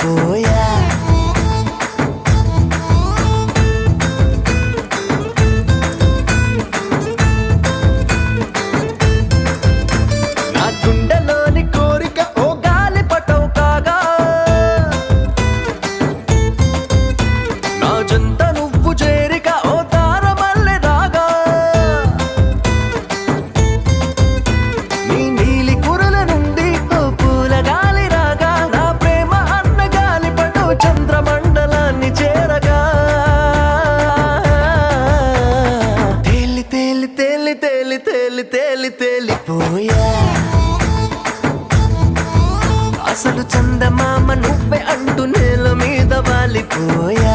వాలిపోయా. నా గుండెలోని కోరిక ఓ గాలి పటం కాగా, నా జంట నువ్వు చేరిక ఓ తారమల్లె రాగా. నీ నీలి కురుల నుండి ఓ పూల గాలి రాగా, నా ప్రేమ అన్న గాలి పటం చంద్రమండలాన్ని చేరగా. తేలి తేలి తేలి తేలి తేలి తేలి తేలిపోయా. అసలు చందమామ నువ్వే అంటూ నేల మీద వాలిపోయా.